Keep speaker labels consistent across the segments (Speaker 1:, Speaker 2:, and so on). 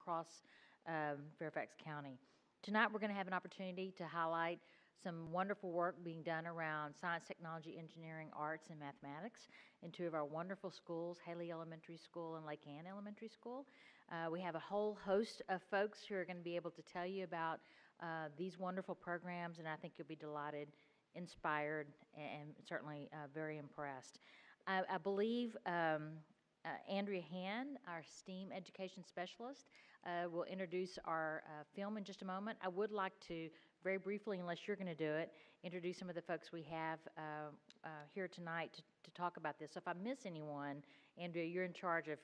Speaker 1: across Fairfax County. Tonight we're going to have an opportunity to highlight some wonderful work being done around science, technology, engineering, arts, and mathematics in two of our wonderful schools, Haley Elementary School and Lake Ann Elementary School. We have a whole host of folks who are going to be able to tell you about these wonderful programs, and I think you'll be delighted, inspired, and certainly very impressed. I believe Andrea Hand, our STEAM education specialist, will introduce our film in just a moment. I would like to very briefly, unless you're going to do it, introduce some of the folks we have here tonight to talk about this. So if I miss anyone, Andrea, you're in charge of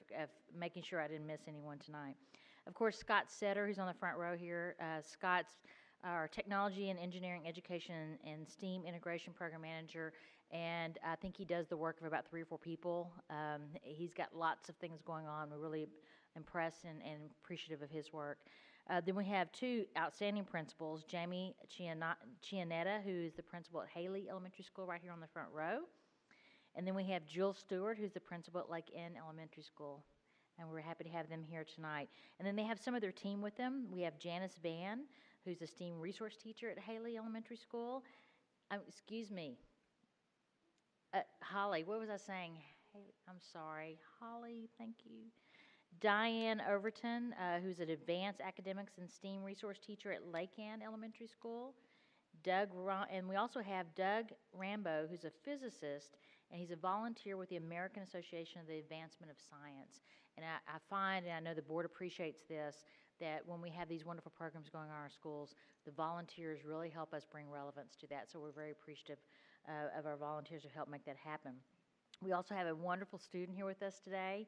Speaker 1: making sure I didn't miss anyone tonight. Of course, Scott Setter, who's on the front row here. Scott's our Technology and Engineering Education and STEAM Integration Program Manager, and I think he does the work of about 3 or 4 people. He's got lots of things going on. We're really impressed and appreciative of his work. Then we have 2 outstanding principals, Jamie Chianetta, who is the principal at Haley Elementary School right here on the front row. And then we have Jill Stewart, who's the principal at Lake Ann Elementary School. And we're happy to have them here tonight. And then they have some of their team with them. We have Janice Van, who's a STEAM resource teacher at Haley Elementary School. Excuse me. Holly, what was I saying? Haley, I'm sorry. Holly, thank you. Diane Overton, who's an advanced academics and STEAM resource teacher at Lake Ann Elementary School. And we also have Doug Rambo, who's a physicist, and he's a volunteer with the American Association of the Advancement of Science. And I find, and I know the board appreciates this, that when we have these wonderful programs going on in our schools, the volunteers really help us bring relevance to that. So we're very appreciative of our volunteers who help make that happen. We also have a wonderful student here with us today,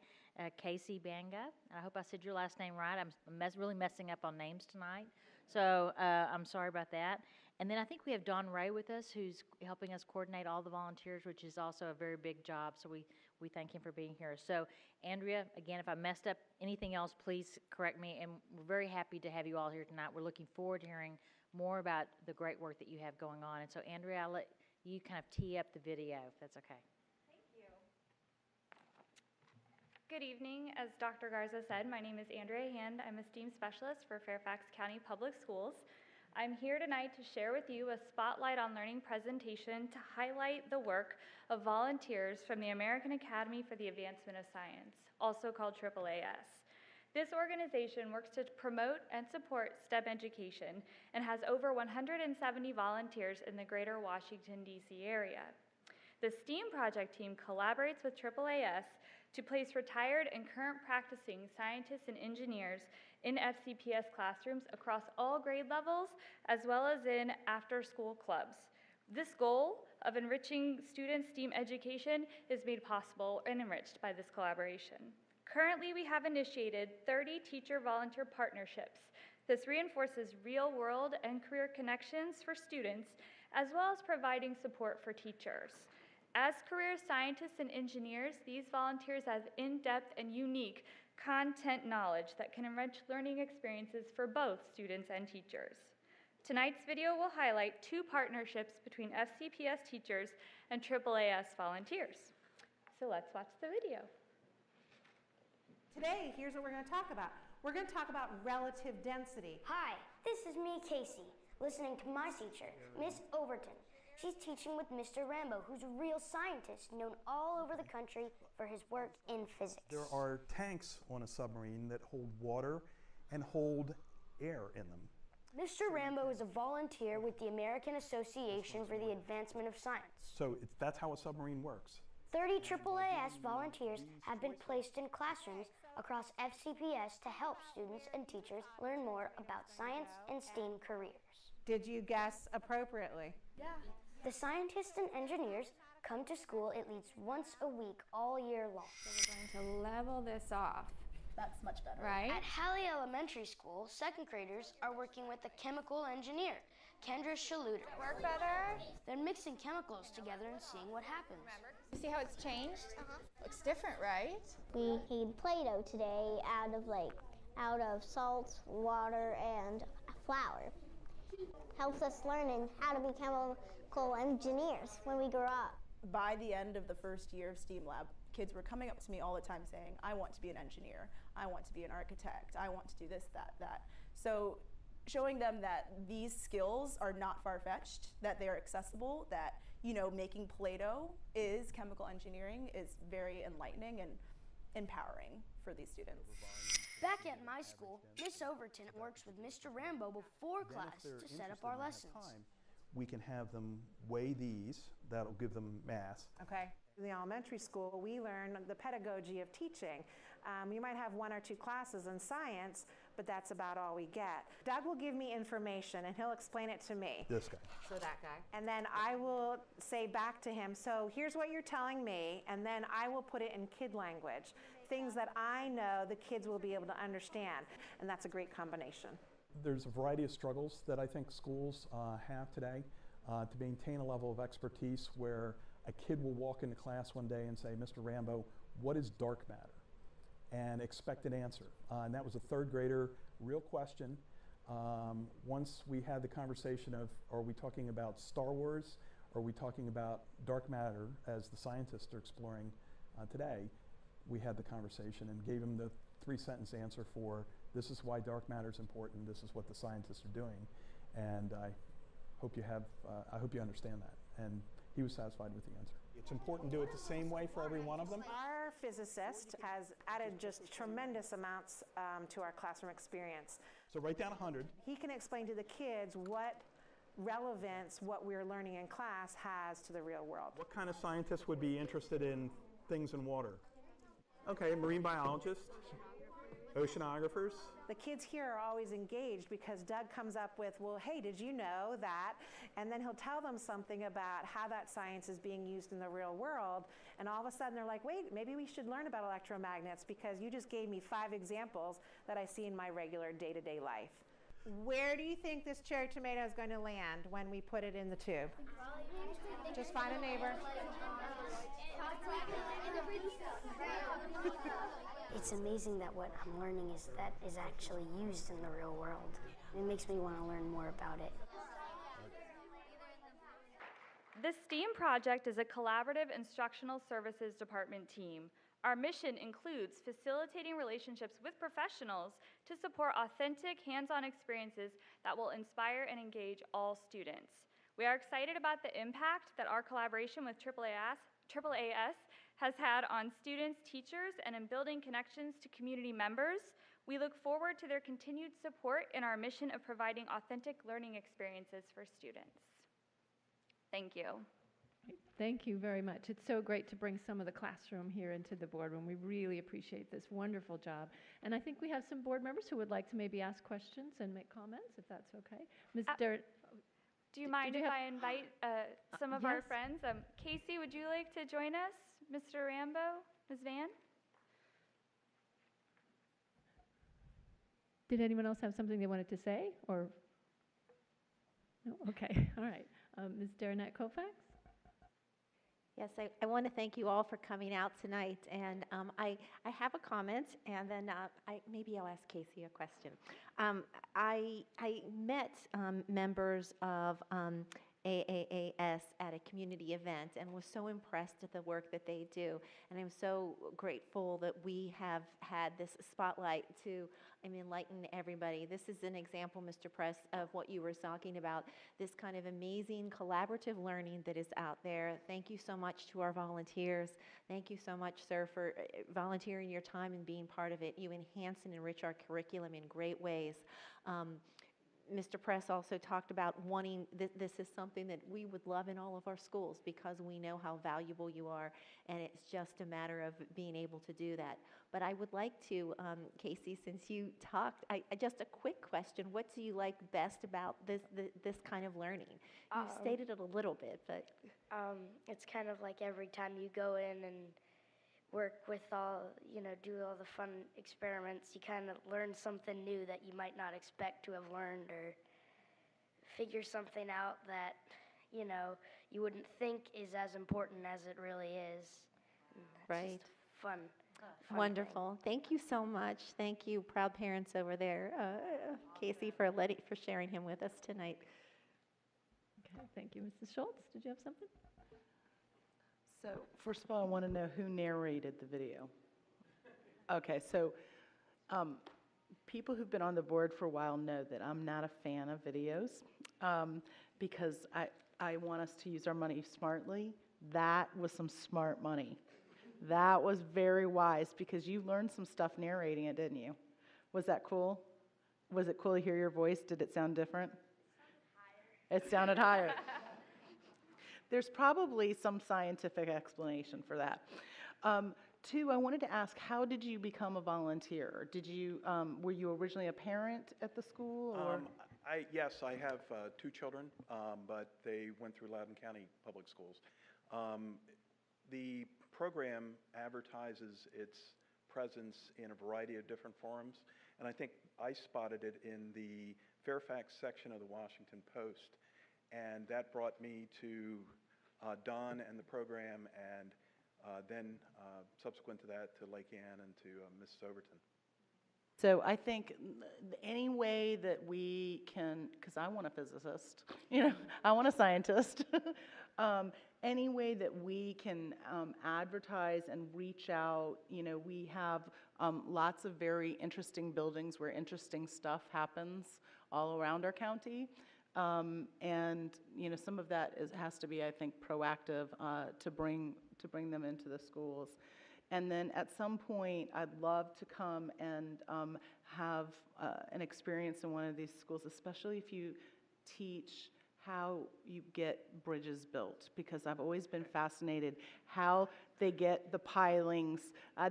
Speaker 1: Casey Banga. I hope I said your last name right. I'm really messing up on names tonight, so I'm sorry about that. And then I think we have Dawn Ray with us, who's helping us coordinate all the volunteers, which is also a very big job, so we thank him for being here. So, Andrea, again, if I messed up anything else, please correct me, and we're very happy to have you all here tonight. We're looking forward to hearing more about the great work that you have going on. And so, Andrea, I'll let you kind of tee up the video, if that's okay.
Speaker 2: Good evening. As Dr. Garza said, my name is Andrea Hand. I'm a STEAM specialist for Fairfax County Public Schools. I'm here tonight to share with you a Spotlight on Learning presentation to highlight the work of volunteers from the American Academy for the Advancement of Science, also called AAAS. This organization works to promote and support STEM education and has over 170 volunteers in the greater Washington, D.C. area. The STEAM project team collaborates with AAAS to place retired and current practicing scientists and engineers in FCPS classrooms across all grade levels, as well as in after-school clubs. This goal of enriching students' STEAM education is made possible and enriched by this collaboration. Currently, we have initiated 30 teacher-volunteer partnerships. This reinforces real-world and career connections for students, as well as providing support for teachers. As career scientists and engineers, these volunteers have in-depth and unique content knowledge that can enrich learning experiences for both students and teachers. Tonight's video will highlight 2 partnerships between FCPS teachers and AAAS volunteers. So let's watch the video.
Speaker 3: Today, here's what we're going to talk about. We're going to talk about relative density.
Speaker 4: Hi, this is me, Casey, listening to my teacher, Miss Overton. She's teaching with Mr. Rambo, who's a real scientist known all over the country for his work in physics.
Speaker 5: There are tanks on a submarine that hold water and hold air in them.
Speaker 4: Mr. Rambo is a volunteer with the American Association for the Advancement of Science.
Speaker 5: So that's how a submarine works.
Speaker 4: 30 AAAS volunteers have been placed in classrooms across FCPS to help students and teachers learn more about science and STEAM careers.
Speaker 3: Did you guess appropriately?
Speaker 4: Yeah. The scientists and engineers come to school at least once a week all year long.
Speaker 6: So we're going to level this off.
Speaker 7: That's much better.
Speaker 6: Right?
Speaker 4: At Haley Elementary School, 2nd graders are working with a chemical engineer, Kendra Shaluter.
Speaker 6: Work better?
Speaker 4: They're mixing chemicals together and seeing what happens.
Speaker 6: You see how it's changed? Looks different, right?
Speaker 8: We made Play-Doh today out of salt, water, and flour. Helps us learning how to be chemical engineers when we grow up.
Speaker 7: By the end of the first year of STEAM Lab, kids were coming up to me all the time saying, I want to be an engineer. I want to be an architect. I want to do this, that. So showing them that these skills are not far-fetched, that they are accessible, that, you know, making Play-Doh is chemical engineering is very enlightening and empowering for these students.
Speaker 4: Back at my school, Miss Overton works with Mr. Rambo before class to set up our lessons.
Speaker 5: We can have them weigh these. That'll give them mass.
Speaker 3: Okay. In the elementary school, we learn the pedagogy of teaching. You might have 1 or 2 classes in science, but that's about all we get. Doug will give me information, and he'll explain it to me.
Speaker 5: This guy.
Speaker 6: So that guy.
Speaker 3: And then I will say back to him, so here's what you're telling me, and then I will put it in kid language, things that I know the kids will be able to understand, and that's a great combination.
Speaker 5: There's a variety of struggles that I think schools have today to maintain a level of expertise where a kid will walk into class one day and say, Mr. Rambo, what is dark matter? And expect an answer. And that was a 3rd grader, real question. Once we had the conversation of, are we talking about Star Wars? Or are we talking about dark matter, as the scientists are exploring today? We had the conversation and gave him the 3-sentence answer for, this is why dark matter is important, this is what the scientists are doing. And I hope you understand that. And he was satisfied with the answer. It's important to do it the same way for every one of them.
Speaker 3: Our physicist has added just tremendous amounts to our classroom experience.
Speaker 5: So write down 100.
Speaker 3: He can explain to the kids what relevance what we're learning in class has to the real world.
Speaker 5: What kind of scientist would be interested in things in water? Okay, marine biologists, oceanographers.
Speaker 3: The kids here are always engaged because Doug comes up with, well, hey, did you know that? And then he'll tell them something about how that science is being used in the real world. And all of a sudden they're like, wait, maybe we should learn about electromagnets because you just gave me 5 examples that I see in my regular day-to-day life. Where do you think this cherry tomato is going to land when we put it in the tube? Just find a neighbor.
Speaker 4: It's amazing that what I'm learning is actually used in the real world. It makes me want to learn more about it.
Speaker 2: The STEAM project is a collaborative instructional services department team. Our mission includes facilitating relationships with professionals to support authentic, hands-on experiences that will inspire and engage all students. We are excited about the impact that our collaboration with AAAS has had on students, teachers, and in building connections to community members. We look forward to their continued support in our mission of providing authentic learning experiences for students. Thank you.
Speaker 9: Thank you very much. It's so great to bring some of the classroom here into the boardroom. We really appreciate this wonderful job. And I think we have some board members who would like to maybe ask questions and make comments, if that's okay. Ms.
Speaker 2: Do you mind if I invite some of our friends? Casey, would you like to join us? Mr. Rambo? Ms. Van?
Speaker 9: Did anyone else have something they wanted to say? Or no? Okay, all right. Ms. Darinette Koufax?
Speaker 10: Yes, I want to thank you all for coming out tonight. And I have a comment, and then maybe I'll ask Casey a question. I met members of AAAS at a community event and was so impressed at the work that they do. And I'm so grateful that we have had this spotlight to enlighten everybody. This is an example, Mr. Press, of what you were talking about, this kind of amazing collaborative learning that is out there. Thank you so much to our volunteers. Thank you so much, sir, for volunteering your time and being part of it. You enhance and enrich our curriculum in great ways. Mr. Press also talked about wanting, this is something that we would love in all of our schools because we know how valuable you are, and it's just a matter of being able to do that. But I would like to, Casey, since you talked, just a quick question, what do you like best about this kind of learning? You stated it a little bit, but.
Speaker 11: It's kind of like every time you go in and work with do all the fun experiments, you kind of learn something new that you might not expect to have learned, or figure something out that, you wouldn't think is as important as it really is.
Speaker 10: Right.
Speaker 11: Just fun.
Speaker 10: Wonderful. Thing. Thank you so much. Thank you, proud parents over there, Casey, for sharing him with us tonight.
Speaker 9: Okay, thank you. Mrs. Schultz, did you have something?
Speaker 12: So, first of all, I want to know who narrated the video. Okay, so People who've been on the board for a while know that I'm not a fan of videos because I want us to use our money smartly. That was some smart money. That was very wise because you learned some stuff narrating it, didn't you? Was that cool? Was it cool to hear your voice? Did it sound different? It sounded higher. There's probably some scientific explanation for that. Two, I wanted to ask, how did you become a volunteer? Did you, were you originally a parent at the school? Or?
Speaker 5: Yes, I have 2 children, but they went through Loudoun County Public Schools. The program advertises its presence in a variety of different forums, and I think I spotted it in the Fairfax section of the Washington Post, and that brought me to Don and the program, and then subsequent to that to Lake Ann and to Mrs. Overton.
Speaker 12: So I think any way that we can, because I want a physicist, I want a scientist, any way that we can advertise and reach out, we have lots of very interesting buildings where interesting stuff happens all around our county. And some of that has to be, I think, proactive to bring them into the schools. And then at some point, I'd love to come and have an experience in one of these schools, especially if you teach how you get bridges built, because I've always been fascinated how they get the pilings.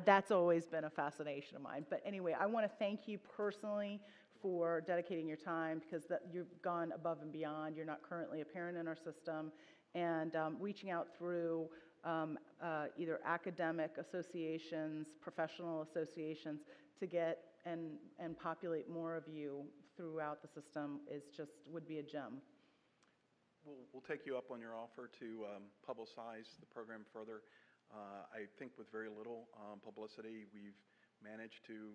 Speaker 12: That's always been a fascination of mine. But anyway, I want to thank you personally for dedicating your time, because you've gone above and beyond. You're not currently a parent in our system, and reaching out through either academic associations, professional associations, to get and populate more of you throughout the system would be a gem.
Speaker 5: We'll take you up on your offer to publicize the program further. I think with very little publicity, we've managed to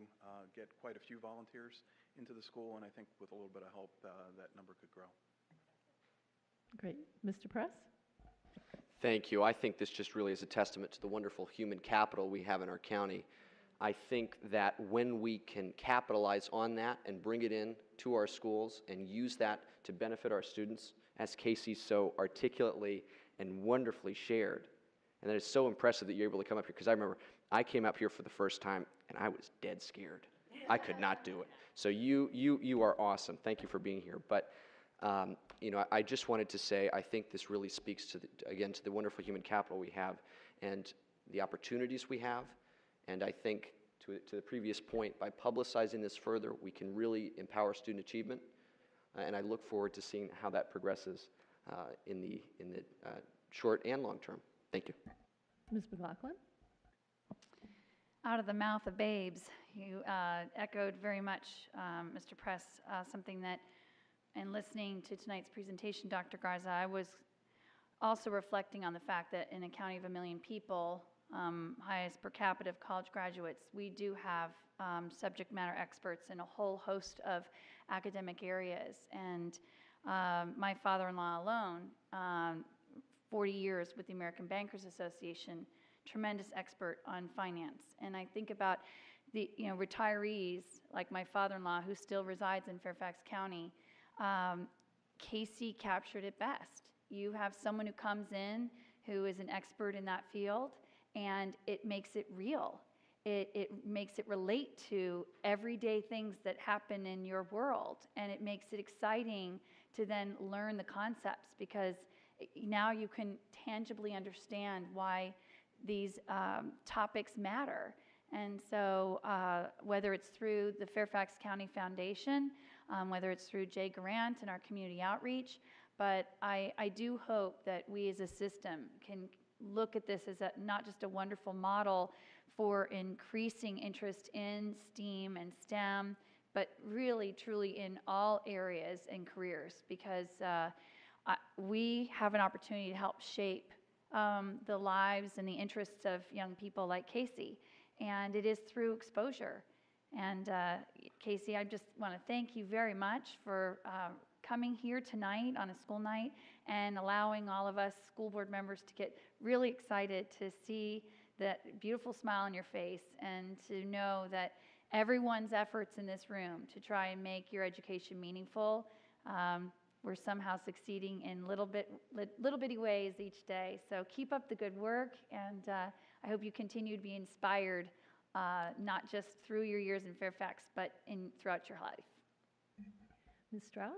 Speaker 5: get quite a few volunteers into the school, and I think with a little bit of help, that number could grow.
Speaker 9: Great. Mr. Press?
Speaker 13: Thank you. I think this just really is a testament to the wonderful human capital we have in our county. I think that when we can capitalize on that and bring it in to our schools and use that to benefit our students, as Casey so articulately and wonderfully shared, and that is so impressive that you're able to come up here, because I remember I came up here for the first time and I was dead scared. I could not do it. So you are awesome. Thank you for being here. But I just wanted to say I think this really speaks to to the wonderful human capital we have and the opportunities we have. And I think to the previous point, by publicizing this further, we can really empower student achievement. And I look forward to seeing how that progresses in the short and long term. Thank you.
Speaker 9: Ms. McLaughlin?
Speaker 2: Out of the mouth of babes, you echoed very much, Mr. Press, something that, in listening to tonight's presentation, Dr. Garza, I was also reflecting on the fact that in a county of 1 million people, highest per capita of college graduates, we do have subject matter experts in a whole host of academic areas. And my father-in-law alone, 40 years with the American Bankers Association, tremendous expert on finance. And I think about the retirees like my father-in-law, who still resides in Fairfax County. Casey captured it best. You have someone who comes in who is an expert in that field, and it makes it real. It makes it relate to everyday things that happen in your world, and it makes it exciting to then learn the concepts, because now you can tangibly understand why these topics matter. And so whether it's through the Fairfax County Foundation, whether it's through Jay Grant and our community outreach, but I do hope that we as a system can look at this as not just a wonderful model for increasing interest in STEAM and STEM, but really, truly in all areas and careers, because we have an opportunity to help shape the lives and the interests of young people like Casey, and it is through exposure. And Casey, I just want to thank you very much for coming here tonight on a school night and allowing all of us school board members to get really excited to see that beautiful smile on your face and to know that everyone's efforts in this room to try and make your education meaningful. We're somehow succeeding in little bitty ways each day. So keep up the good work, and I hope you continue to be inspired, not just through your years in Fairfax, but throughout your life.
Speaker 9: Ms. Strauss?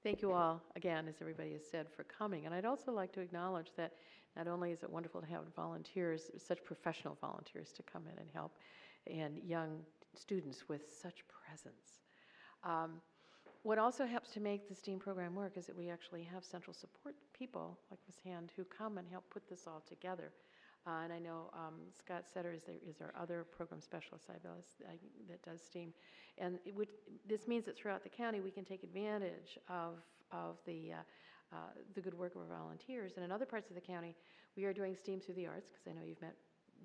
Speaker 14: Thank you all, again, as everybody has said, for coming. And I'd also like to acknowledge that not only is it wonderful to have volunteers, such professional volunteers to come in and help, and young students with such presence. What also helps to make the STEAM program work is that we actually have central support people, like Ms. Hand, who come and help put this all together. And I know Scott Setter is our other program specialist that does STEAM. And this means that throughout the county we can take advantage of the good work of our volunteers. And in other parts of the county, we are doing STEAM through the arts, because I know you've met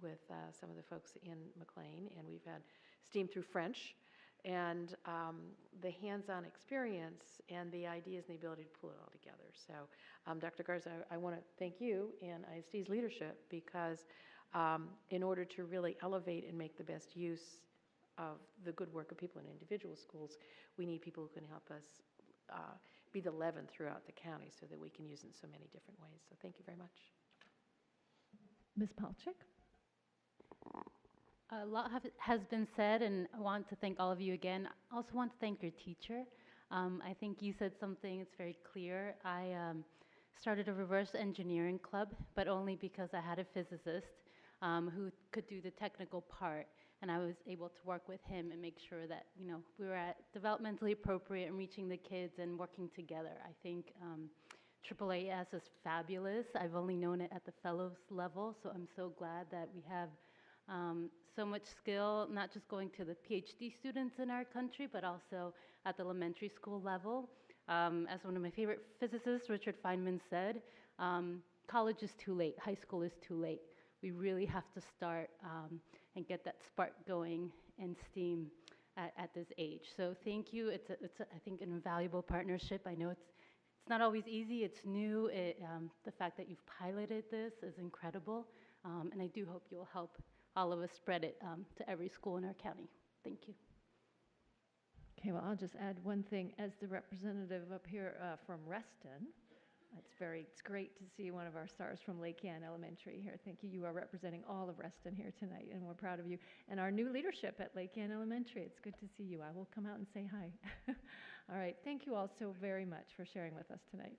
Speaker 14: with some of the folks in McLean, and we've had STEAM through French. And the hands-on experience and the ideas and the ability to pull it all together. So, Dr. Garza, I want to thank you and ISD's leadership, because in order to really elevate and make the best use of the good work of people in individual schools, we need people who can help us be the leaven throughout the county so that we can use it in so many different ways. So thank you very much.
Speaker 9: Ms. Palchik?
Speaker 15: A lot has been said, and I want to thank all of you again. I also want to thank your teacher. I think you said something, it's very clear. I started a reverse engineering club, but only because I had a physicist who could do the technical part, and I was able to work with him and make sure that, you know, we were at developmentally appropriate and reaching the kids and working together. I think AAAS is fabulous. I've only known it at the fellows level, so I'm so glad that we have so much skill, not just going to the PhD students in our country, but also at the elementary school level. As one of my favorite physicists, Richard Feynman, said, college is too late, high school is too late. We really have to start and get that spark going in STEAM at this age. So thank you. It's I think, an invaluable partnership. I know it's not always easy, it's new. The fact that you've piloted this is incredible, and I do hope you'll help all of us spread it to every school in our county. Thank you.
Speaker 9: Okay, well, I'll just add one thing. As the representative up here from Reston, it's great to see one of our stars from Lake Ann Elementary here. Thank you. You are representing all of Reston here tonight, and we're proud of you. And our new leadership at Lake Ann Elementary, it's good to see you. I will come out and say hi. All right, thank you all so very much for sharing with us tonight.